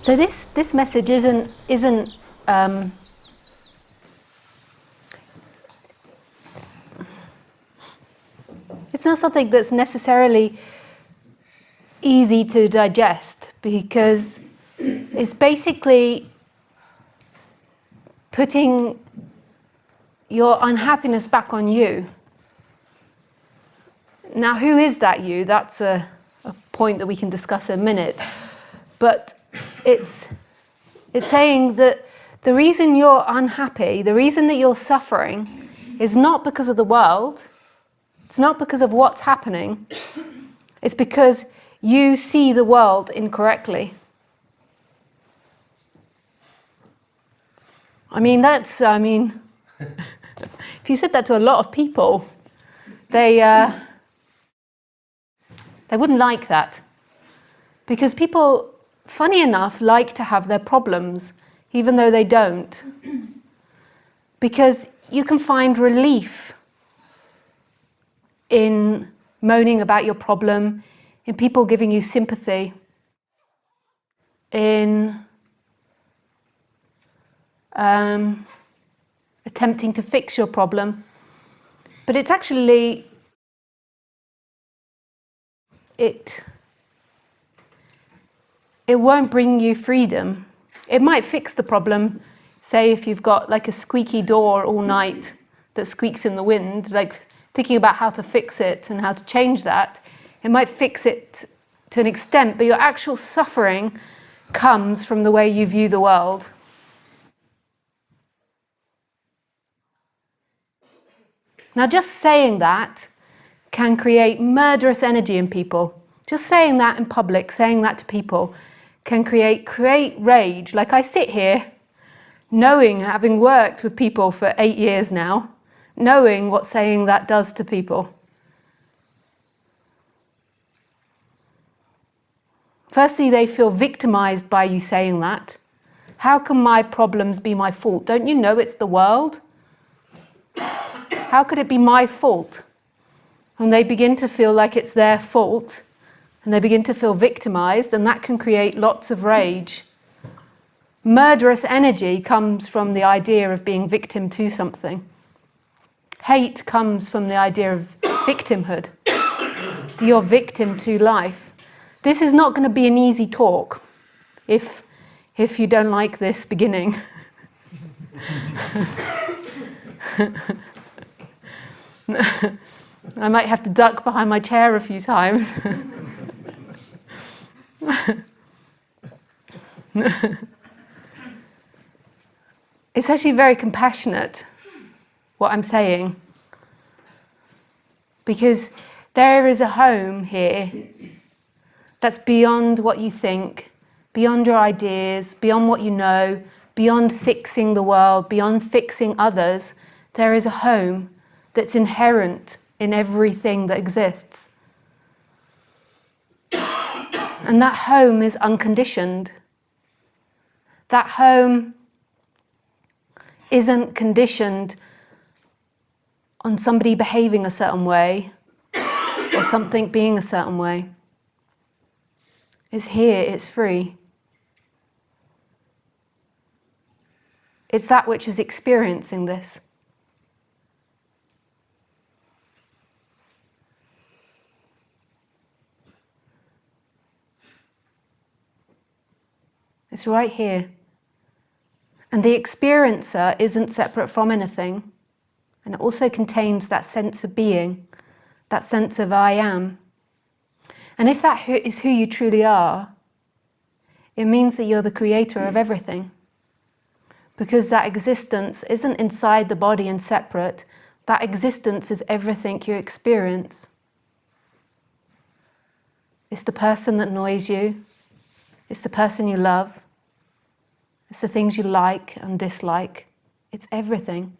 So this message isn't it's not something that's necessarily easy to digest, because it's basically putting your unhappiness back on you. Now, who is that you? That's a point that we can discuss in a minute. But it's saying that the reason you're unhappy, the reason that you're suffering, is not because of the world. It's not because of what's happening. It's because you see the world incorrectly. If you said that to a lot of people, they wouldn't like that. Because people, funny enough, like to have their problems, even though they don't. Because you can find relief in moaning about your problem, in people giving you sympathy, in attempting to fix your problem. But it's actually, it won't bring you freedom. It might fix the problem, say if you've got like a squeaky door all night that squeaks in the wind, like thinking about how to fix it and how to change that, it might fix it to an extent, but your actual suffering comes from the way you view the world. Now, just saying that can create murderous energy in people. Just saying that in public, saying that to people, can create rage. Like I sit here, knowing, having worked with people for 8 years now, knowing what saying that does to people. Firstly, they feel victimized by you saying that. How can my problems be my fault? Don't you know it's the world? How could it be my fault? And they begin to feel like it's their fault, and they begin to feel victimized, and that can create lots of rage. Murderous energy comes from the idea of being victim to something. Hate comes from the idea of victimhood. You're victim to life. This is not going to be an easy talk if you don't like this beginning. I might have to duck behind my chair a few times. It's actually very compassionate, what I'm saying, because there is a home here that's beyond what you think, beyond your ideas, beyond what you know, beyond fixing the world, beyond fixing others. There is a home that's inherent in everything that exists. And that home is unconditioned. That home isn't conditioned on somebody behaving a certain way or something being a certain way. It's here, it's free. It's that which is experiencing this. It's right here. And the experiencer isn't separate from anything. And it also contains that sense of being, that sense of I am. And if that is who you truly are, it means that you're the creator of everything. Because that existence isn't inside the body and separate. That existence is everything you experience. It's the person that annoys you. It's the person you love. It's the things you like and dislike. It's everything.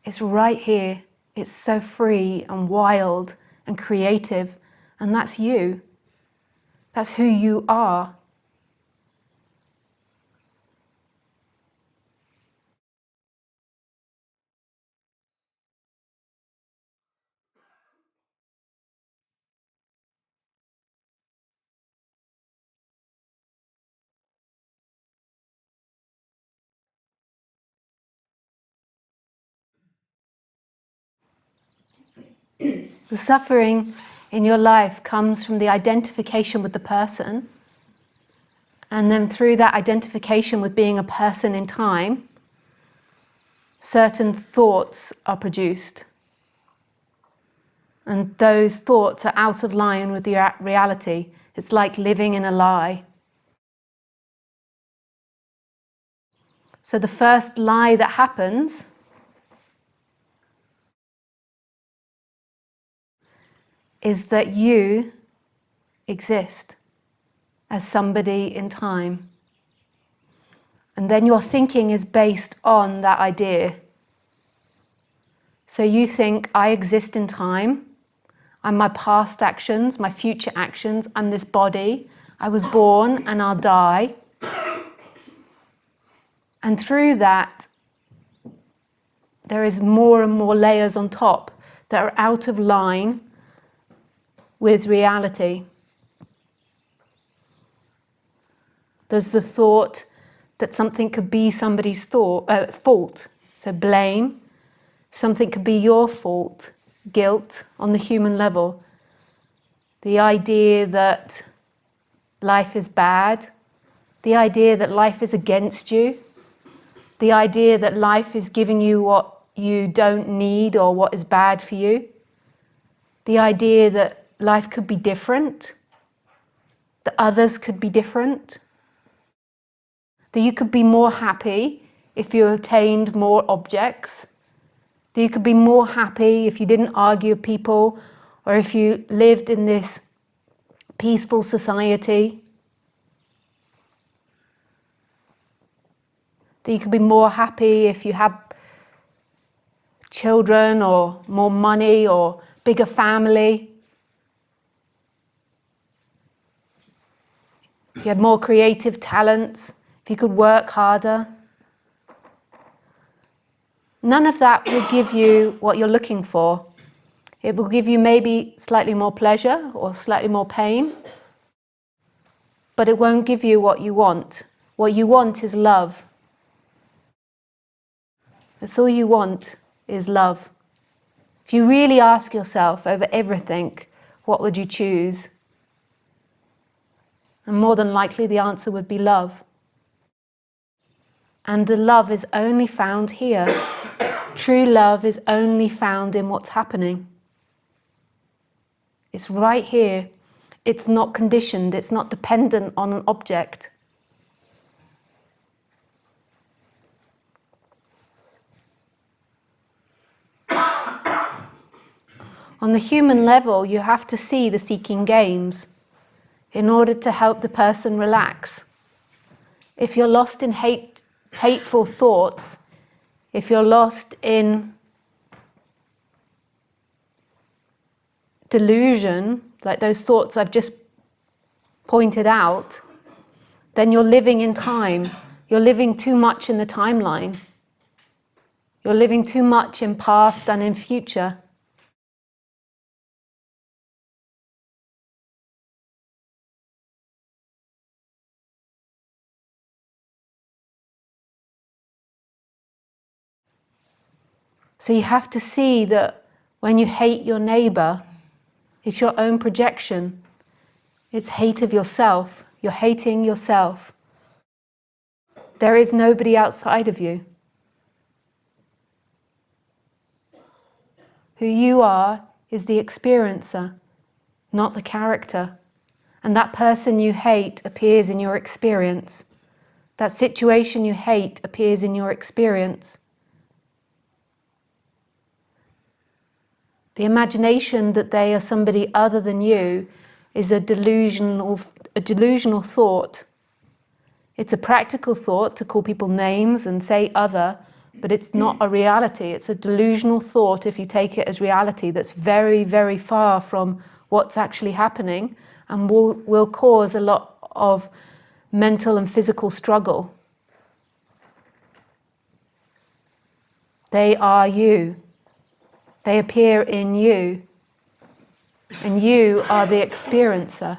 It's right here. It's so free and wild and creative. And that's you. That's who you are. The suffering in your life comes from the identification with the person, and then through that identification with being a person in time, certain thoughts are produced. And those thoughts are out of line with the reality. It's like living in a lie. So the first lie that happens is that you exist as somebody in time. And then your thinking is based on that idea. So you think, I exist in time. I'm my past actions, my future actions. I'm this body. I was born and I'll die. And through that, there is more and more layers on top that are out of line with reality. There's the thought that something could be somebody's fault, so blame. Something could be your fault, guilt on the human level. The idea that life is bad, the idea that life is against you, the idea that life is giving you what you don't need or what is bad for you, the idea that life could be different, that others could be different, that you could be more happy if you obtained more objects, that you could be more happy if you didn't argue with people, or if you lived in this peaceful society, that you could be more happy if you had children or more money or bigger family, if you had more creative talents, if you could work harder. None of that will give you what you're looking for. It will give you maybe slightly more pleasure or slightly more pain, but it won't give you what you want. What you want is love. That's all you want is love. If you really ask yourself over everything, what would you choose? And more than likely the answer would be love. And the love is only found here. True love is only found in what's happening. It's right here. It's not conditioned. It's not dependent on an object. On the human level, you have to see the seeking games in order to help the person relax. If you're lost in hateful thoughts, if you're lost in delusion, like those thoughts I've just pointed out, then you're living in time. You're living too much in the timeline. You're living too much in past and in future. So you have to see that when you hate your neighbor, it's your own projection. It's hate of yourself. You're hating yourself. There is nobody outside of you. Who you are is the experiencer, not the character. And that person you hate appears in your experience. That situation you hate appears in your experience. The imagination that they are somebody other than you is a delusional thought. It's a practical thought to call people names and say other, but it's not a reality. It's a delusional thought if you take it as reality that's very, very far from what's actually happening and will cause a lot of mental and physical struggle. They are you. They appear in you, and you are the experiencer.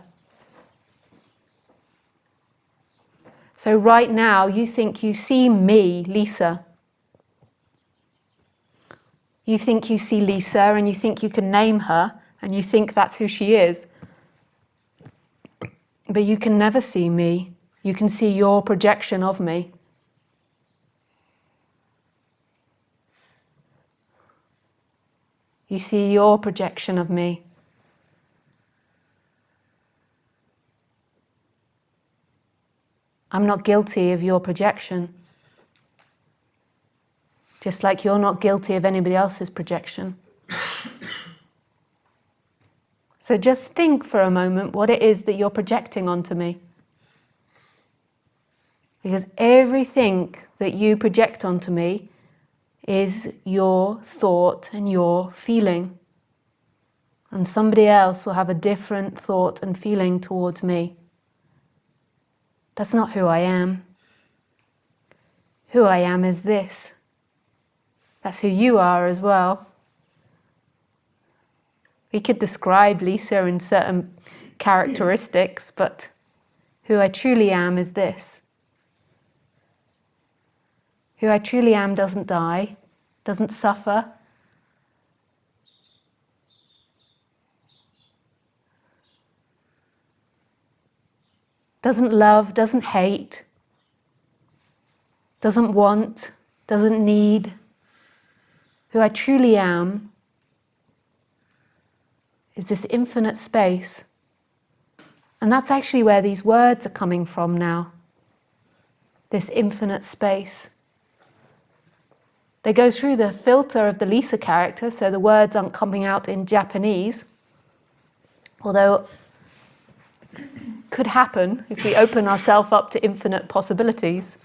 So right now, you think you see me, Lisa. You think you see Lisa, and you think you can name her, and you think that's who she is. But you can never see me. You can see your projection of me. You see your projection of me. I'm not guilty of your projection. Just like you're not guilty of anybody else's projection. So just think for a moment what it is that you're projecting onto me. Because everything that you project onto me is your thought and your feeling. And somebody else will have a different thought and feeling towards me. That's not who I am. Who I am is this. That's who you are as well. We could describe Lisa in certain characteristics, but who I truly am is this. Who I truly am doesn't die, doesn't suffer. Doesn't love, doesn't hate, doesn't want, doesn't need. Who I truly am is this infinite space. And that's actually where these words are coming from now. This infinite space. They go through the filter of the Lisa character, so the words aren't coming out in Japanese. Although could happen if we open ourselves up to infinite possibilities.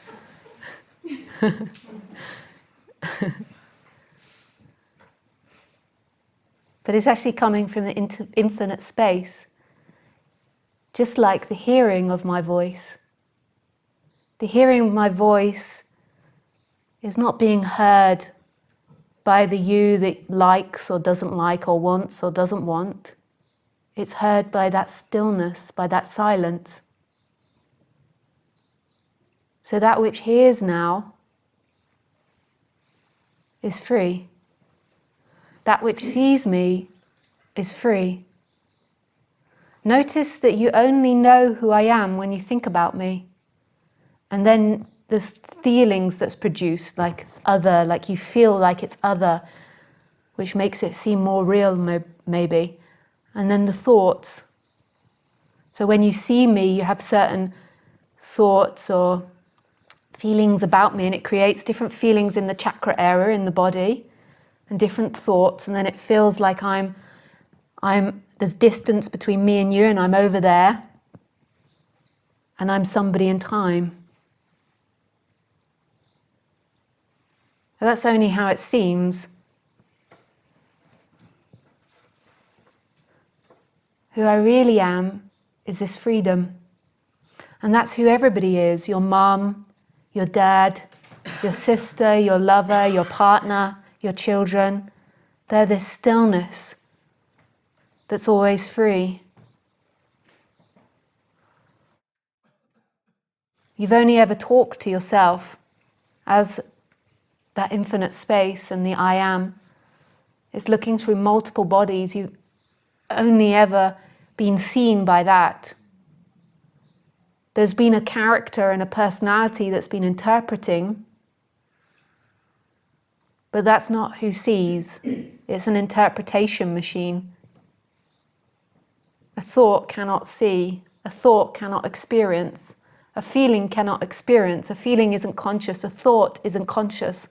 But it's actually coming from the infinite space. Just like the hearing of my voice. The hearing of my voice is not being heard by the you that likes or doesn't like or wants or doesn't want. It's heard by that stillness, by that silence. So that which hears now is free. That which sees me is free. Notice that you only know who I am when you think about me. And then there's feelings that's produced, like other, like you feel like it's other, which makes it seem more real maybe. And then the thoughts. So when you see me, you have certain thoughts or feelings about me, and it creates different feelings in the chakra area in the body, and different thoughts, and then it feels like there's distance between me and you, and I'm over there, and I'm somebody in time. That's only how it seems. Who I really am is this freedom. And that's who everybody is. Your mum, your dad, your sister, your lover, your partner, your children. They're this stillness that's always free. You've only ever talked to yourself as that infinite space, and the I am. It's looking through multiple bodies. You've only ever been seen by that. There's been a character and a personality that's been interpreting, but that's not who sees. It's an interpretation machine. A thought cannot see. A thought cannot experience. A feeling cannot experience. A feeling isn't conscious. A thought isn't conscious.